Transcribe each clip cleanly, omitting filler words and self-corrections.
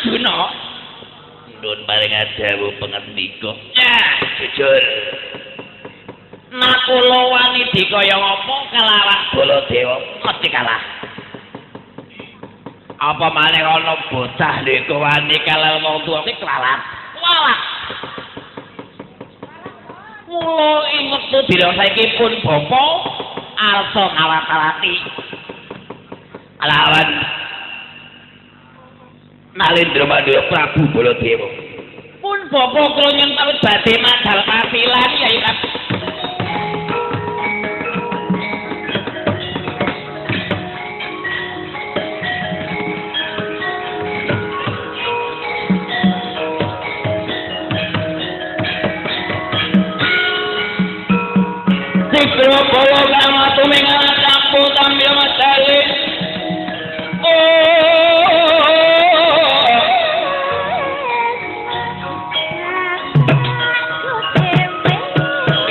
Arjuna. Nun paring adawu pengendika. Ya, jujur. Nakula wani dikaya apa kelawan Baladewa mesti kalah. Apa maneh ana bocah lho wani kelawan wong tuwa iki kelawan. Walah. Mula ing wektu dina saiki pun bapa arsa ngawat-awati kelawan Nalendra Mandura Prabu Baladewa. Pun bapa kula nyentawet badhe madhal pasilan Yai Prabu. Sikro bolo kang tuming capu tampil medali.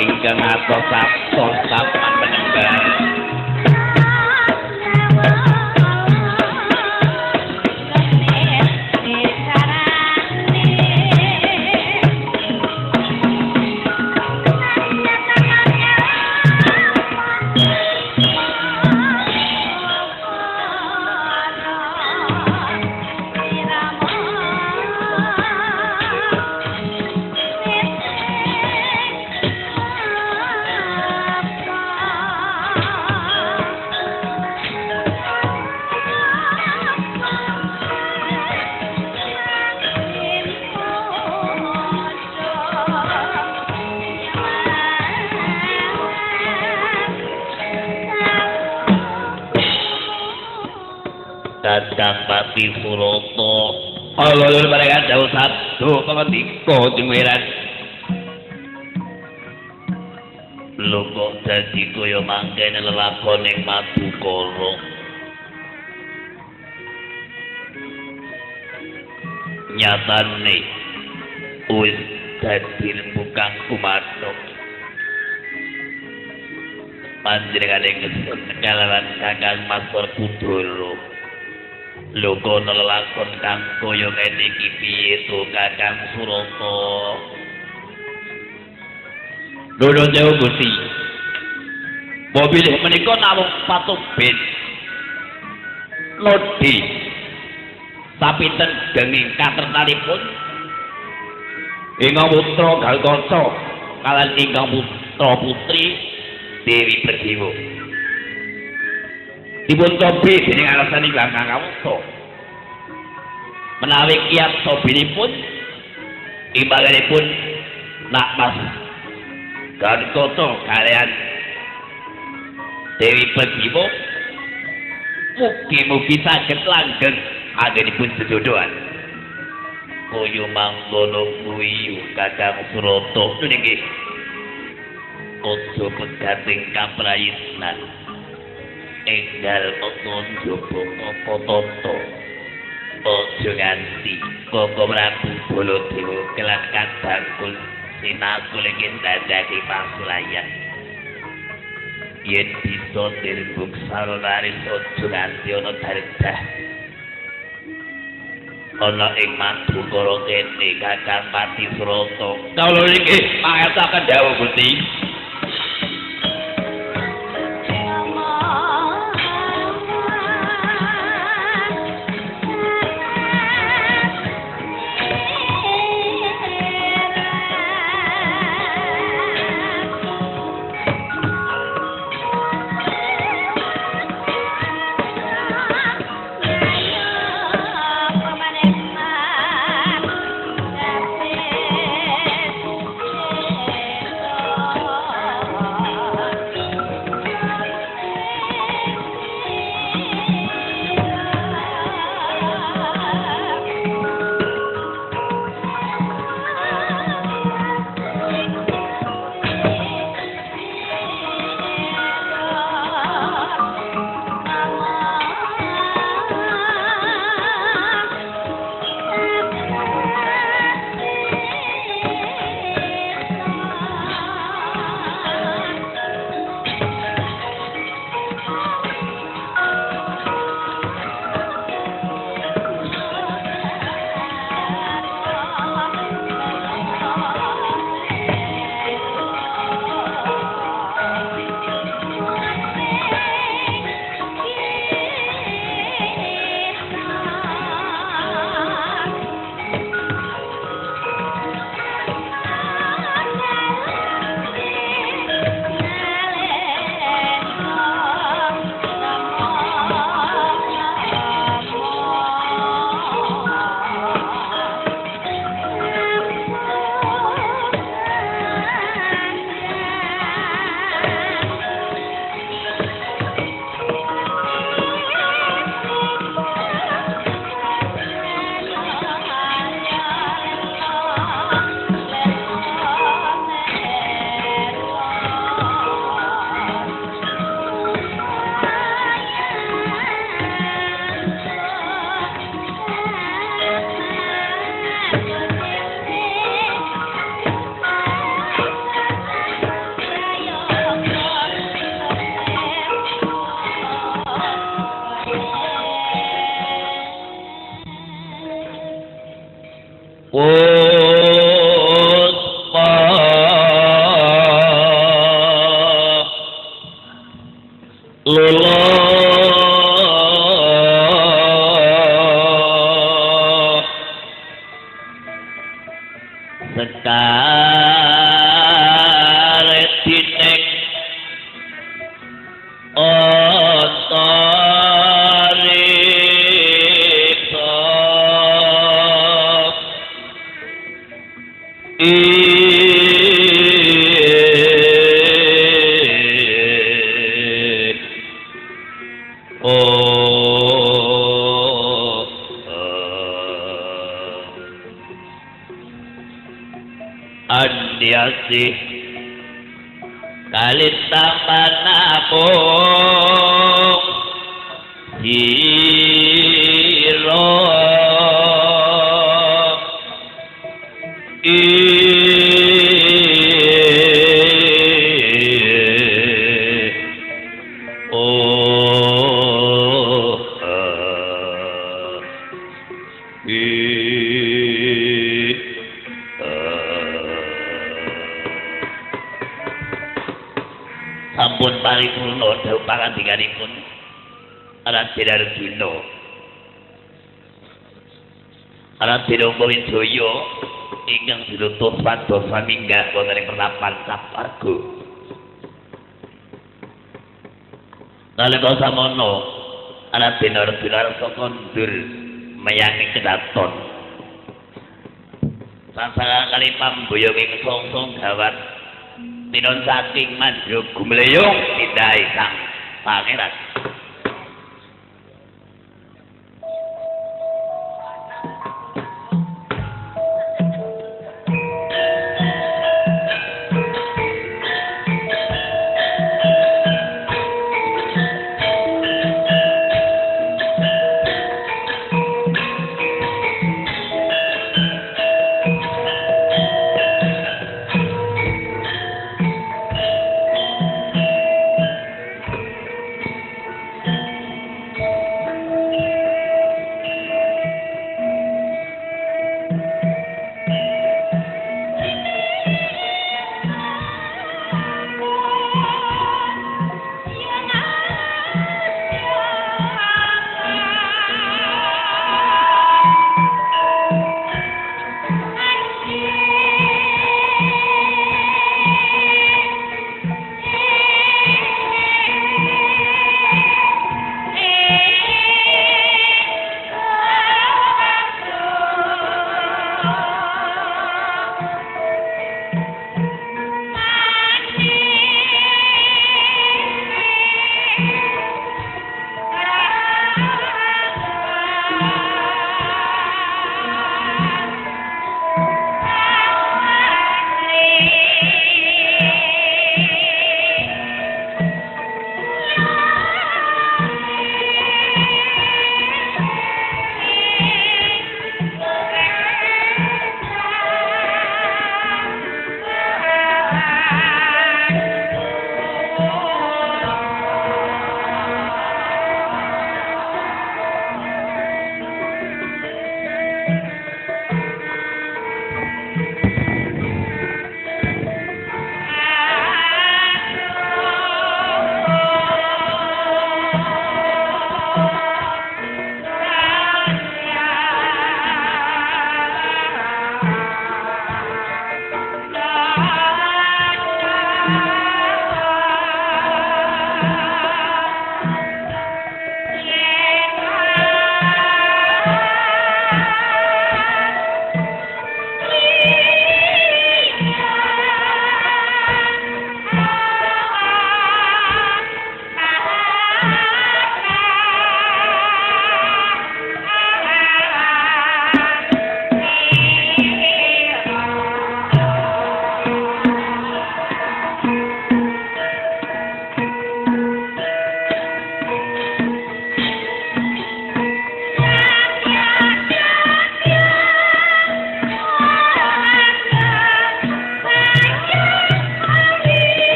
Ingkang atos sapan penyembah. Kakang Pati Surata alul mereka jauh satu pengendika jengwiran lho kok dadi kaya mangkene lelakon ing Madukara nyatane wis dadi bukan kumatok panjenengane ngesun kalawan Kakang Mas Werkudara lho kono lelakon kang kaya ngene iki piye to Kakang Surata. Nuwun sewu Gusti. Mobilih menika namung patubit. Lodi. Sapinten genging katresnanipun ingkang putra Galkaca kalan ingkang putra putri Dewi Perdiwa. Dipun cobi dening alasan ingkang kawusta. Menawi kiyat sobinipun imbanganipun nak Mas Galkaca kalian Dewi Perdiwa mugi-mugi saged langgeng anggenipun sedodohan. Kaya mangkono kuwi Kakang Surata nggih. Aja pegating kaprayitnan. Enggal oton jopo apa tata ojo nganti Koko Prabu Baladewa kelan kadangkul sinakul ingin dadaki pasulayan yen bisa dirbuk sarolaris ojo nganti ana dardah ana ing Madukara kene Kakang Pati Surata kawula nggih pangertosaken dawuh Gusti. Puspa Lolo Sekaret dinek Antariksa Andiasih Kalitampan apung Hiro Sampun paripurna dawuh pangandikanipun Raden Arjuna Raden Wijaya ingkang dinutup pados saminggah wonten ing pertapan Saparga nalika samono Raden Arjuna arsa kondur mayanging kedaton sangsara kali pamboyong ing songsong gawat tinon saking mandra gumleyong tindahe sang pangeran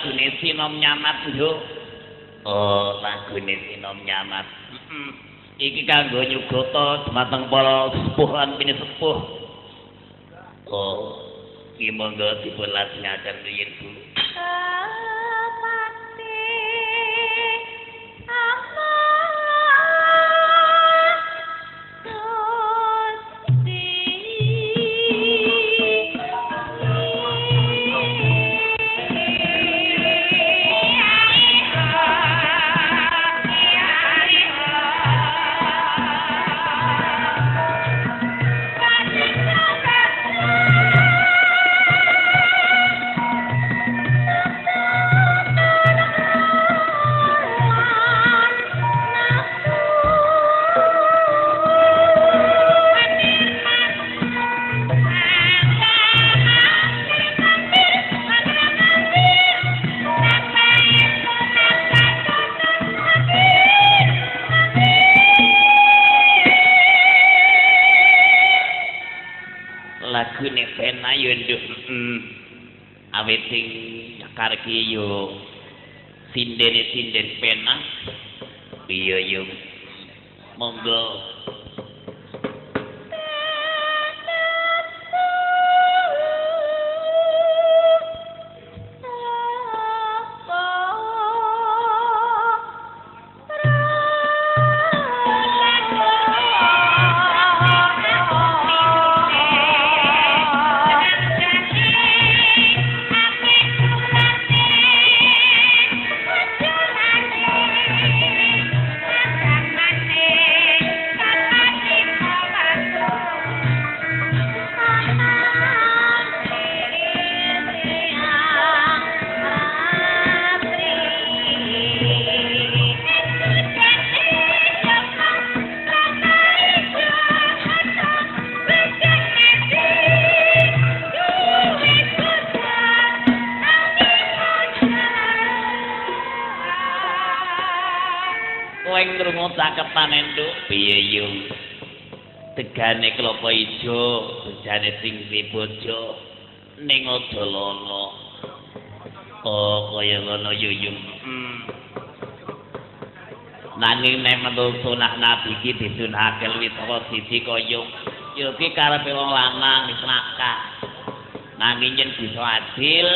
lagune Sinom Nyamat Nduk. Oh, lagune Sinom Nyamat. Iki kanggo nyugata dumateng para sepuh lan pinisepuh. Oh, iki monggo dipun lajengaken riyin Bu. Lagune pena yo nduk awit sing nyakar ki yo sinden pena iya yo monggo cakepan enduk piye yo tegane klapa ijo bejane sing bojo ning odolono oh kaya ngono yo nanging nek menurut sunah nabi iki disunahake luwih saka siji kaya yo ki karepe wong lanang wis nakah nanging yen bisa adil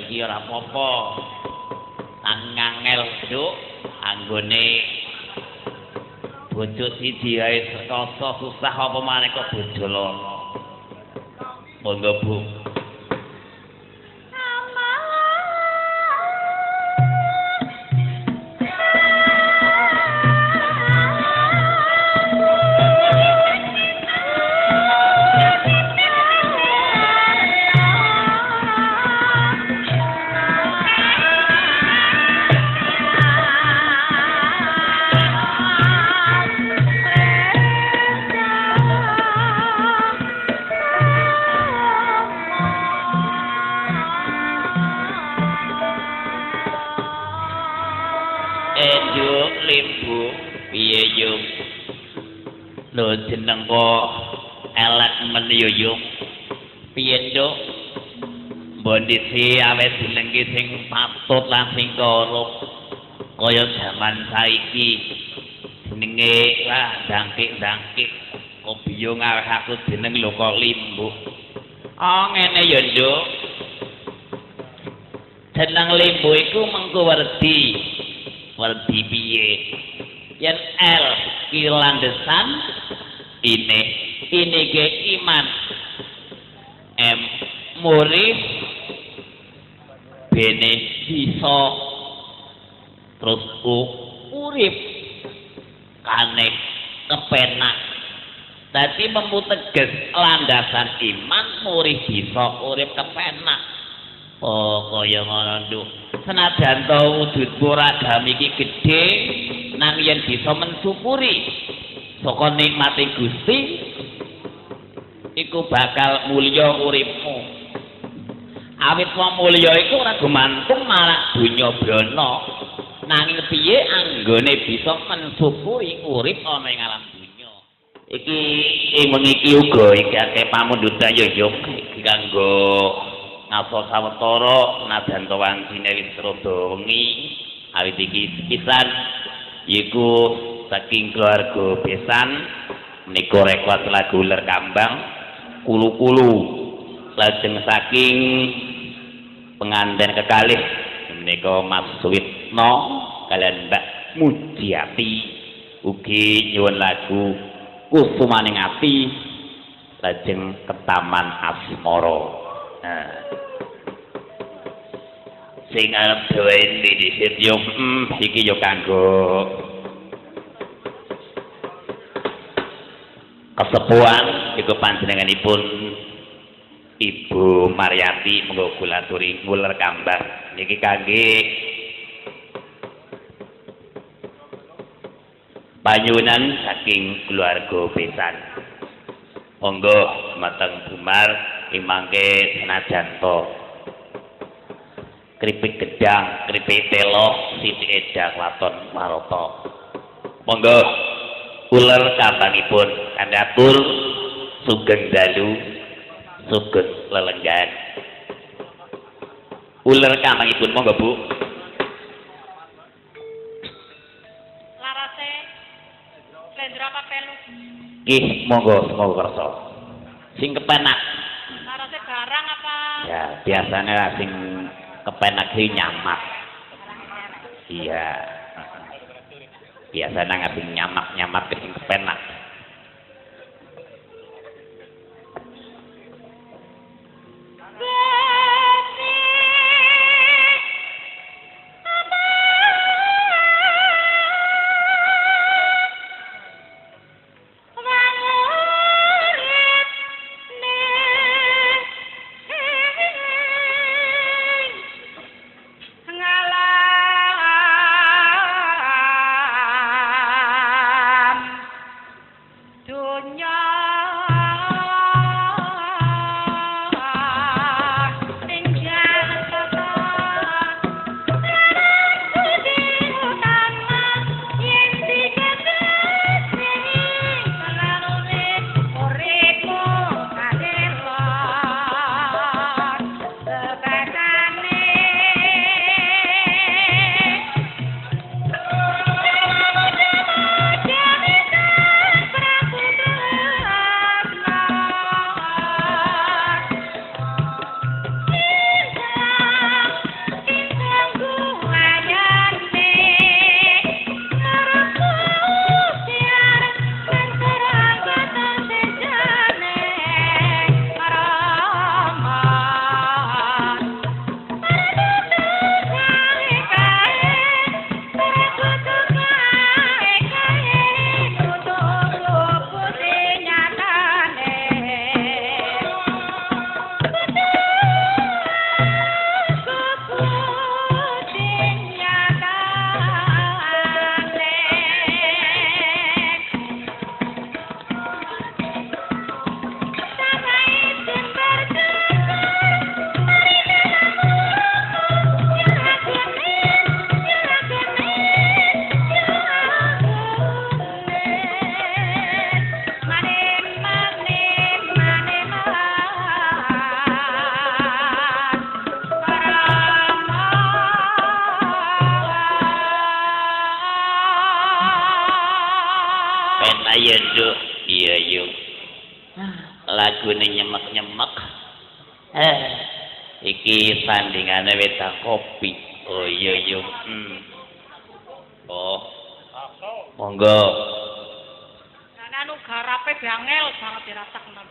iki ora apa-apa angel nduk anggone bojo siji ae sekoso susah apa maneh kok bojo loro. Monggo Bu. Lho jeneng kok elek men yo yo. Piye, Nduk? Bondi si awet jeneng ki sing patut lan sing korup. Kaya jaman saiki jenenge dangkik-dangkik. Kok biyo ngaweh aku jeneng lho kok Limbu. Oh ngene ya, Nduk. Jeneng Limbu iku mengko werdi. Werdi piye? Yen L ki landesan ini ke iman M murid bene bisa terus urip kanek kepenak dadi memuteges landasan iman murid bisa urip kepenak oh kaya ngono Nduk senajan to wujud ragam iki gedhe nang yen bisa mensyukuri saka nikmate Gusti iku bakal mulya uripmu awit wong mulya iku ora gumantung marang donya brana nanging piye anggone bisa mensyukuri urip ana ing alam donya iki wengi iki uga iki akeh pamunduta ya iki kanggo ngaso sawetara najan wancine wis rada wengi awit iki pisan yiku saking keluarga besan menika rekwat lagu Uler Kambang kulu-kulu lajeng saking penganten kekalih menika Mas Suwitno kalian Mbak Mujiati ugi nyuwun lagu Kusumaning Ati lajeng Ketaman Asmara. Nah. Sing arep duweni dhisik yo iki yo kanggo kesepuhan iku panjenenganipun Ibu Maryati monggo kula aturi Uler Kambang niki kangge panyuwunan saking keluarga besan. Monggo mateng Bumar imangke senajan to kripik gedang, kripik telo, sithik edang waton marata. Monggo Uler Kambangipun kandatur sugeng dalu, sugeng lelenggan. Uler Kambangipun monggo Bu. Larase Lendra apa pelu? Nggih, monggo semoga kersa. Sing kepenak. Larase barang apa? Ya, biasanya sing kepenak iki nyamak. Iya. Biasanya ngasih nyamak-nyamak ke sing kepenak. Ayo Nduk, iya yuk. Lagune nyemek-nyemek. Iki sandingane wedang kopi. Oh iya yuk. Oh. Monggo. Nah, anu garape bangel banget dirasakno.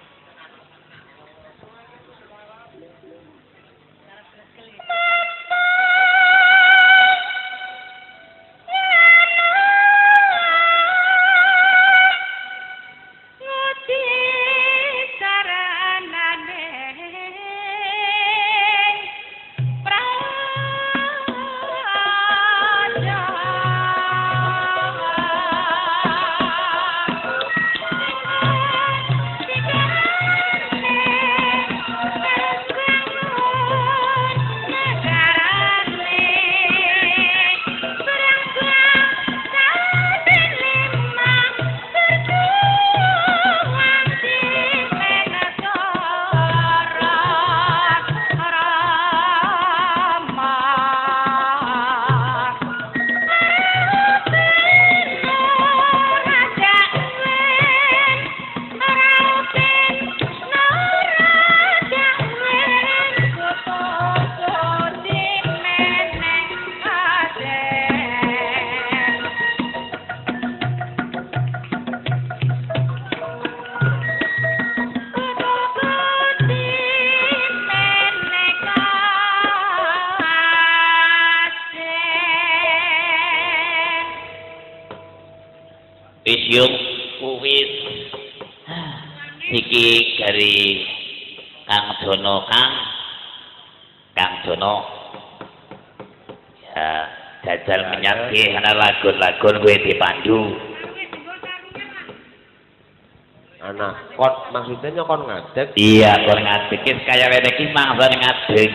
Isyuk kuwis iki dari Kang Dono Kang Dono ya jajal menyati ana lagun-lagun kowe dipandu anak kon maksudnya kon ngadeg iya kon ngadeg kaya wene iki mangsa ngadeg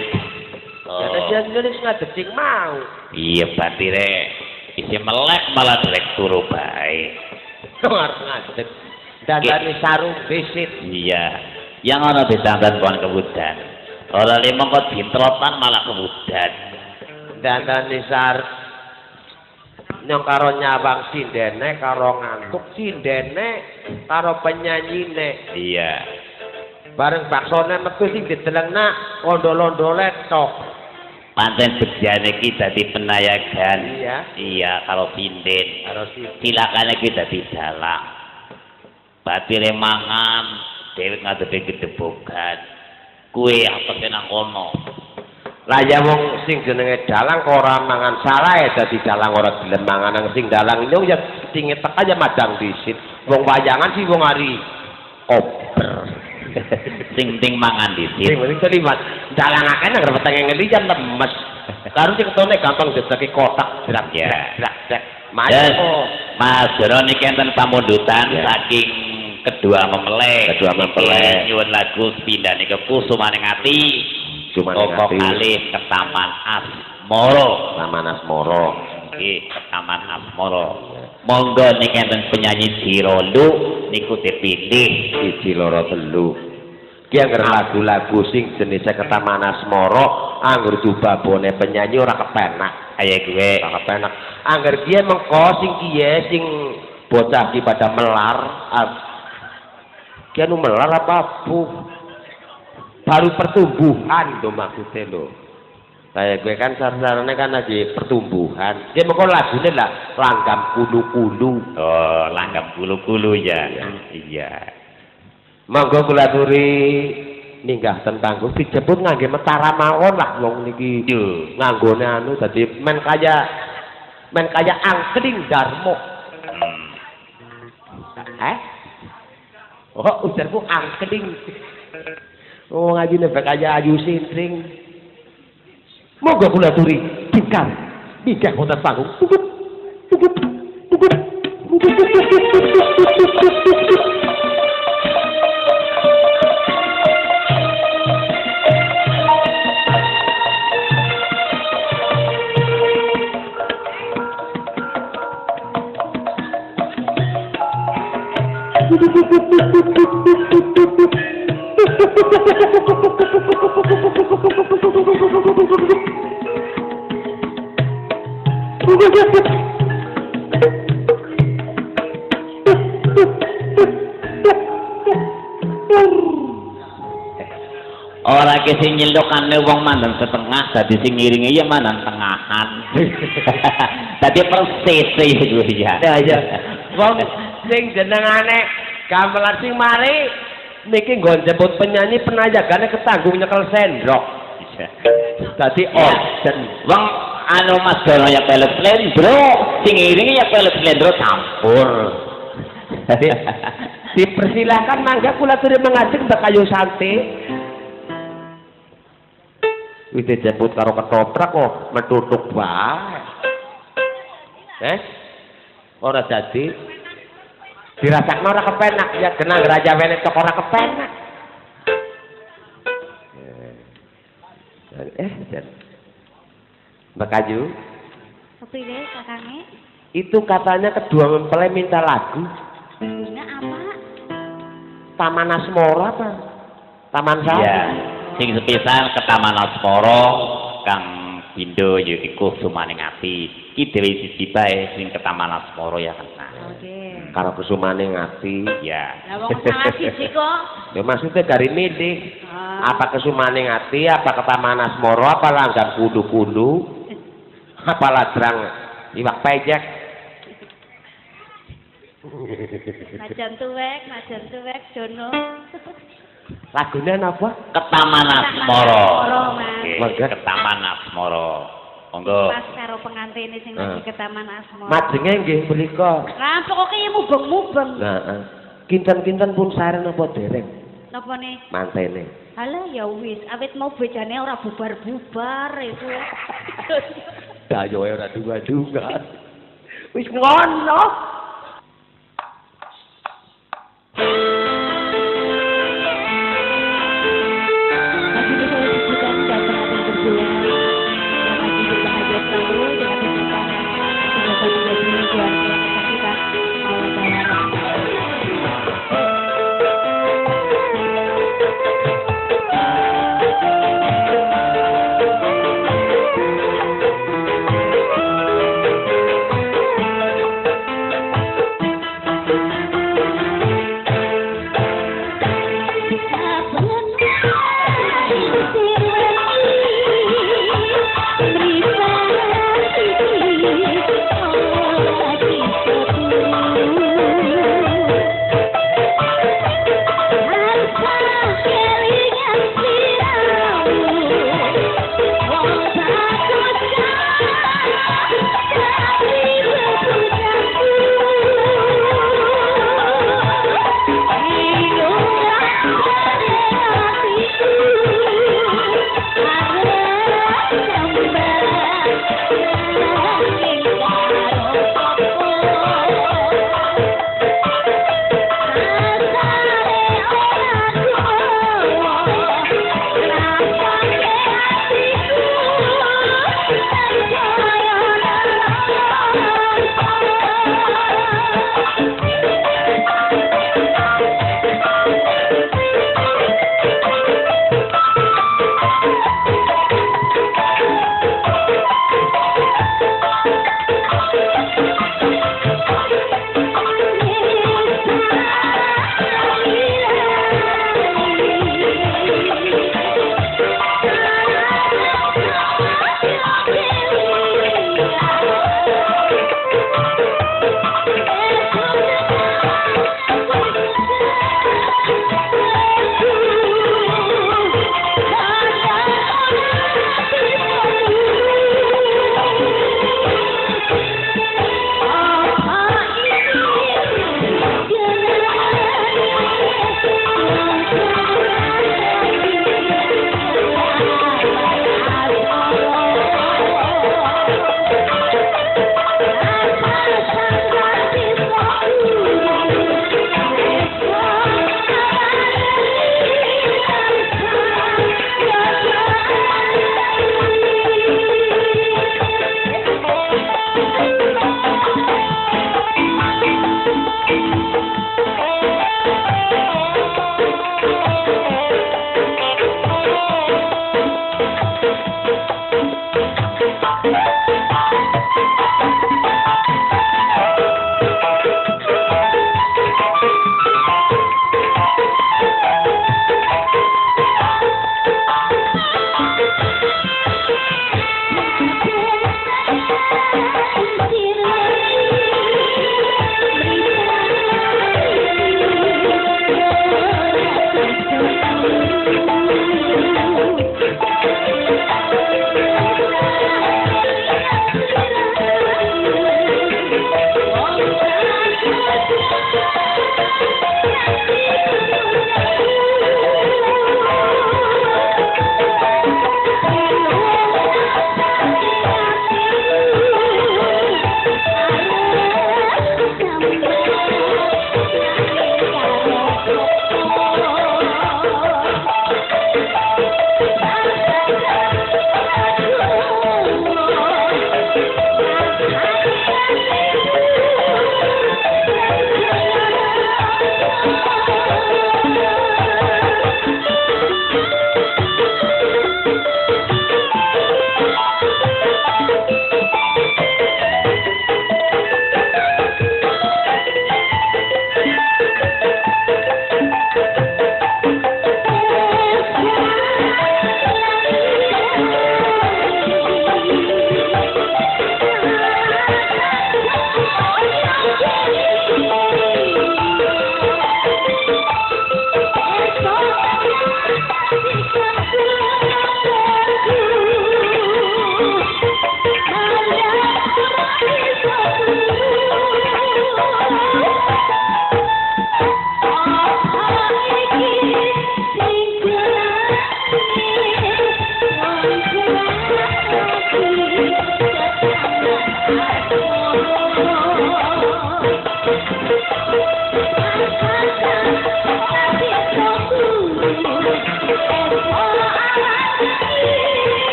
ya jadi ngadeg sing mau iya batire isi melek malah direk turu bae harus ngadeg dandani sarung besit iya yang ana didandan kon kebudan ora lemong kok dintrotan malah kebudan dandani nyong karo nyawang sindene karo ngantuk sindene karo penyanyine iya bareng baksone metu sing didelengna ondol-ondole tok pancen bejane iki dadi penayagan iya kalau sinden karo sinden silakane iki dadi dalang batire mangan dhewek ngadepi gedebogan kuwe apese nang kono lah ya wong sing jenenge dalang kok ora mangan salah ya dadi dalang ora gelem mangan nang sing dalang ini ya sing tek aja madang disit wong wayangan sih wong ari oper sing penting mangan disit sing penting terlibat dalang akeh nang wetenge ngeli jan lemes karo sing ketone gampang dadi kotak jerak jerak Mas Jero niki enten pamundutan saking kedua mempelai nyuwun lagu pindhane ke Kusumaning Ati Toko kalih ke Taman Asmoro nggih ke Taman Asmoro monggo niki enten penyanyi Jirolu niku dipilih siji loro telu ki angger lagu-lagu sing jenise ke Taman Asmoro angger dubabone penyanyi ora kepenak kaya gue ora kepenak angger kiye mengko sing kiye sing bocah ki pada melar kiye nu melar apa bu baru pertumbuhan tuh maksudnya lo kayak gue kan sarane kan lagi pertumbuhan dia mengko lagune lah langgam kulu-kulu oh langgam kulu-kulu ya iya monggo kula aturi ninggah tentang gue dijebut ngangge metara mawon lah wong niki nganggone anu dadi men kaya angkring darmo oh ujarku angkring oh ngaji nebak kaya ayu sintring monggo kula aturi bingkang wonten panggung ora ke sing nyelokane wong mandang setengah dadi sing ngiringi ya mandang tengahan dadi persis iku ya ya wong sing jenengane gamelan sing mari niki nggon jemput penyanyi penayagane ketanggung nyekel sendok dadi organ wong anu Mas Dono ya pelet slendro sing ngiringi ya pelet slendro campur dipersilahkan mangga kula aturi mengajeng Mbak Kayu Santi wis dijemput karo ketoprak kok metutuk wae ora dadi dirasakno ora kepenak ya genang raja wene tok ora kepenak Mbak Kayu Kepilih kakangnya itu katanya kedua mempelai minta lagu lagunya apa? Taman Asmoro apa? Taman Sari iya sing sepisan ke Taman Asmoro Kang Bindo ya iku Kusumaning Ati iki dhewe siji bae sing ke Taman Asmoro ya kan Oke. karo Kusumaning Ati ya Lah wong salah siji kok. ya maksudnya dari milih apa Kusumaning Ati apa ke Taman Asmoro apa langgam kudu-kudu apa ladrang iwak pejek Najan tuwek Jono. lagunya apa? ke Taman Asmoro Mas. ke Taman Asmoro Monggo. Pas karo pengantene sing lagi ke Taman Asmara. Majenge nggih punika. Lah pokoke ya mubeng-mubeng. Heeh. Kinten-kinten pun sareng napa dereng Napa nih? mantene. Halah ya wis, awit mau bejane ora bubar-bubar itu. Dayo ora dunga-dunga. Wis ngono. Masih bisa disebutkan dan perhatian berdua. Yang lagi berbahagia selalu dengan pernikahan. Semoga menjadi keluarga yang kesakitan. Allah Ta'ala.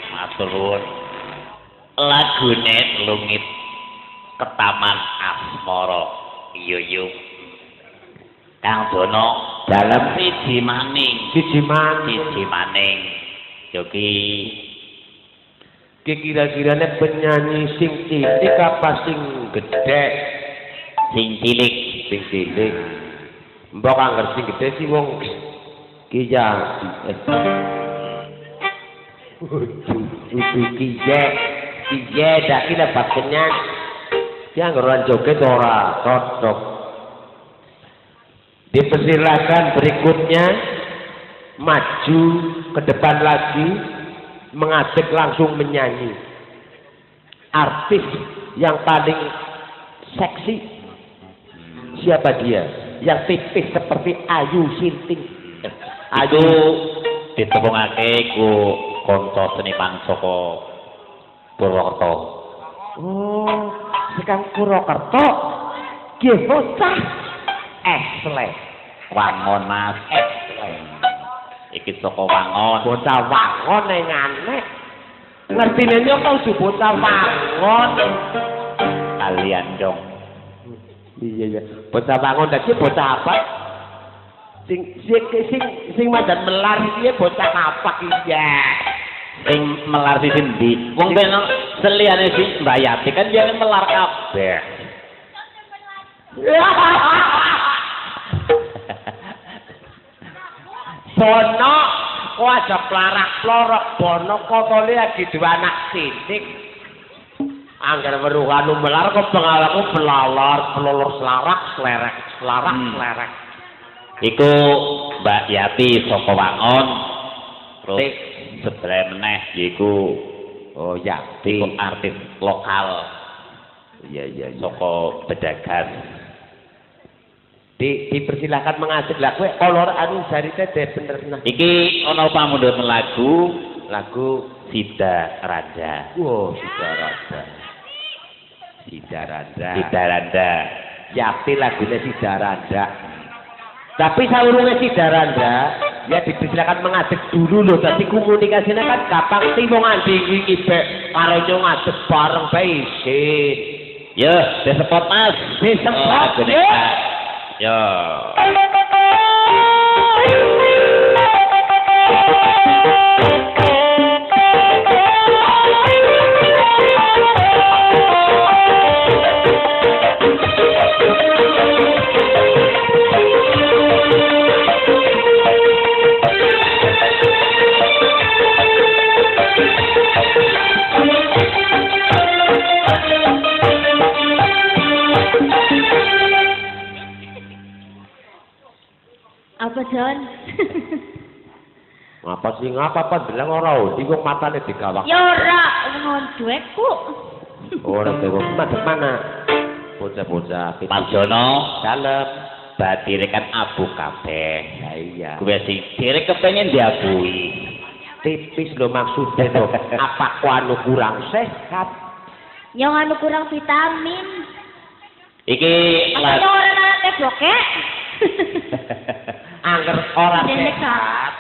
Matur nuwun. Lagune Lungit Ketaman Asmara. Iya. Kang Dono dalem siji maning. Joki kira-kirane penyanyi sing cilik apa sing gedhe? sing cilik. Mbok angger sing gedhe sih wong ki ya. Kije dak ki dapat kenyang. Dia nggeran joget ora cocok. Dipersilakan berikutnya maju ke depan lagi mengajak langsung menyanyi. Artis yang paling seksi siapa dia? Yang tipis seperti Ayu Sinting. Ayu ditepungake ku kanca seniman saka Purwokerto. Oh, sekang Purwokerto. Nggih bocah. Esle. Wangon Mas. Iki saka Wangon. Bocah Wangon ning aneh. Ngertine yo kok bocah Wangon. Kalian dong. Iya. Bocah Wangon dadi bocah apa? Sing mandan melar iki bocah apa ki ya? Sing melar di sendi. Wong ben seliyane si Mbak Yati kan dia melar kabeh. Bono kok aja plarak-plorok Bono kotone lagi dua anak sidik. Angger weruh anu melar kok pengalahku pelolor selarak slerek. Iku Mbak Yati saka Wangon. Terus sebelah meneh yaiku Yati artis lokal. Iya. Saka Bedagan. Dipersilakan mengajak lah kowe kolor anu jarite bener nah. Iki ana pamundhut lagu Sida Randa. Wow, Sida Randa. Yati lagune Sida Randa. Tapi saurunge Sida Randa ya dipersilakan mengajak dulu loh. Dadi komunikasinya kan gampang wong andi iki karo yo ngadeg bareng bae isin. Yo, disepot Mas. Disepot. Yo. Apa John? Ngapa bilang ora ndi kok matane digawak. Ya ora ngon duweku. Ora dewe madhep mana? Bocah-bocah Mas Jono dalem batire kan abu kabeh. Ya iya. Kuwi sing dire kepengin diabui. Tipis lho maksudnya lho. Apa ku anu kurang sehat? Yang anu kurang vitamin. Iki Apa ora nate blokek? Angger orang Nenek, sehat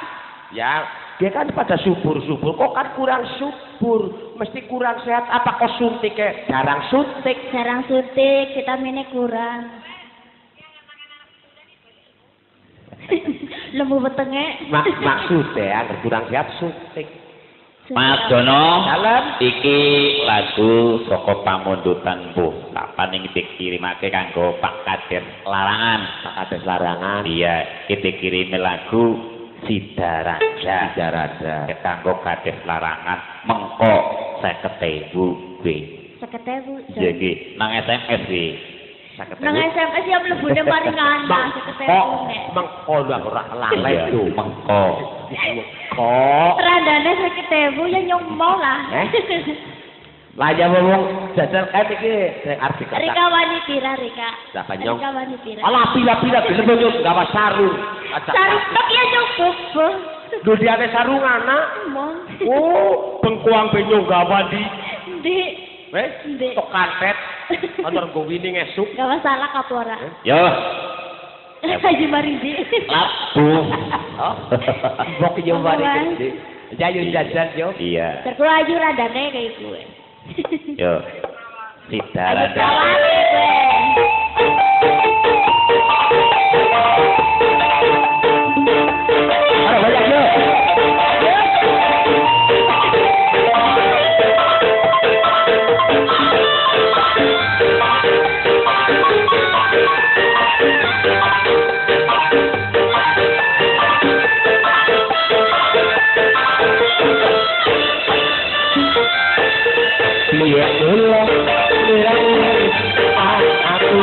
ya dia kan pada subur kok kan kurang subur mesti kurang sehat apa kok suntiknya jarang suntik vitaminnya kurang. Lembu wetenge. Maksudnya angger kurang sehat suntik. Mas Dono dalem iki lagu saka pamundutan kapan ing dikirimake kanggo Pak Kades Larangan. Iya, iki dikirimi lagu Sida Randa. Kanggo Kades Larangan. Mengko 50.000 kuwi. 50.000. Iya iki nang SMS iki. 50.000. Nang SMS ya mlebune maringan Bang, 50.000 kok nek. mengko ora lalai Iya, tuh. mengko. Kok Randane 50.000 ya nyomo lah. lah ya ngomong jajan kan iki sing arep diketak. Rika wani pira Rika? Lah nyong. Rika wani pira? Ala pila-pila gelem yo gawa sarung. Sarung tok ya cukup, Bu. Lho diane sarung anak. Mon. Oh, bengkuang benyo gawa di. Ndik. Wes, Ndik. tok kantet. Ana nggo wini ngesuk. Gak masalah kapora. Yo, Haji Marindi. labu. Oh. Mbok yo Apa, mari Mas? gede. Jayo jajan yo. Iya. Terus aja radane kayak gue. Yo. Ayo Sidaran. kawan gue. Ada banyak yo. Piye kula mirang aku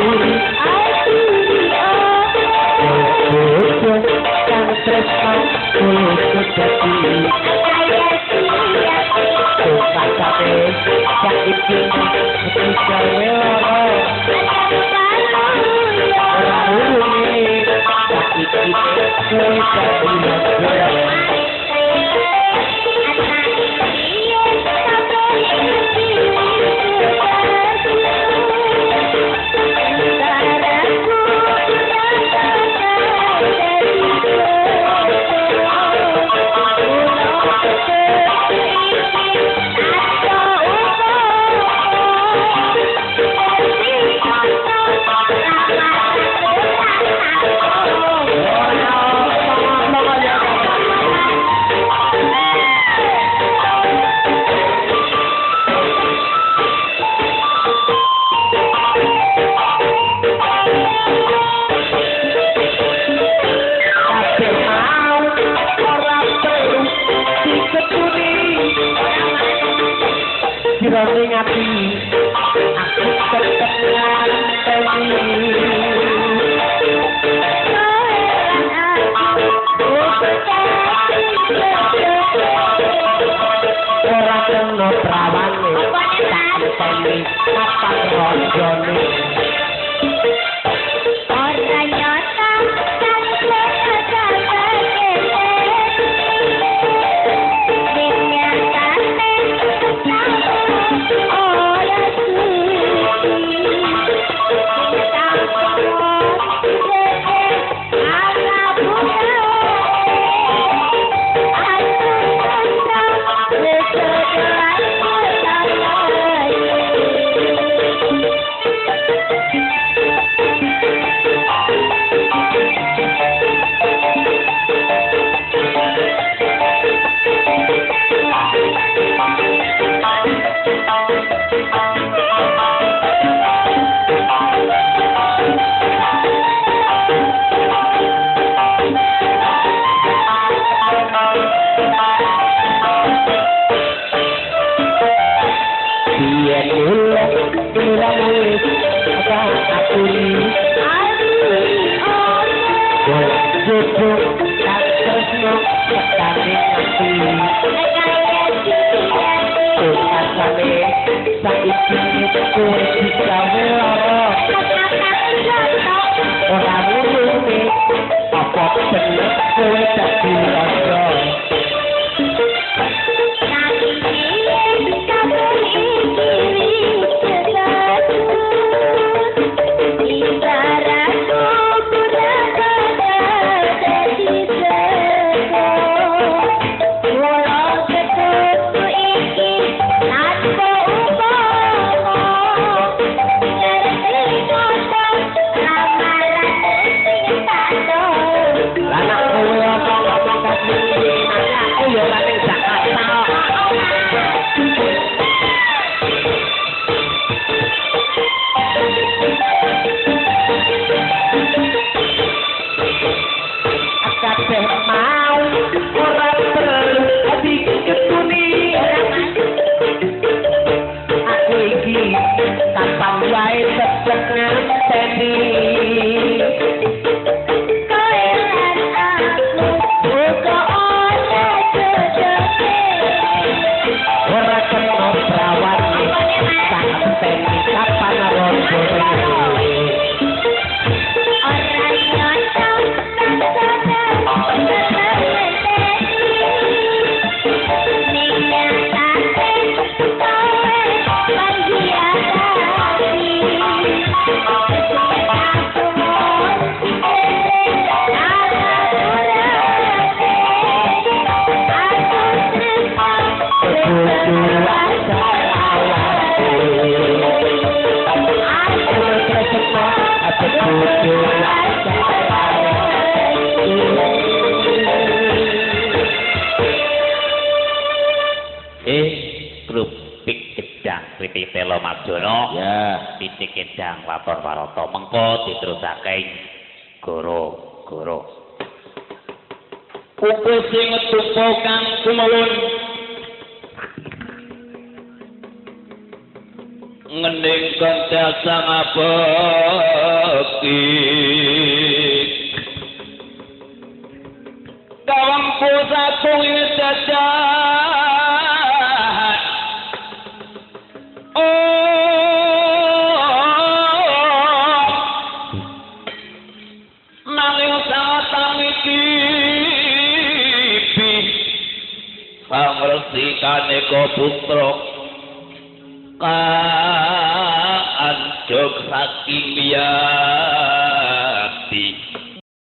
kang tresno kula sejati kata-kata saiki iki gawe lara ora urune saiki kowe dadi negara Kirane ngati aku tetep nganteni ora kena prawane nganteni kapan rajane Pik Gedang Kriti Telo Marjono Ya. Titik Gedang Wator Waroto mengko diterusake goro-goro Kuku sing ngetupo kang kumawon ngening kandasa ngabekti kawangku satu jajan nanging satang iki pangresikane ko putra kaanjog saking biyen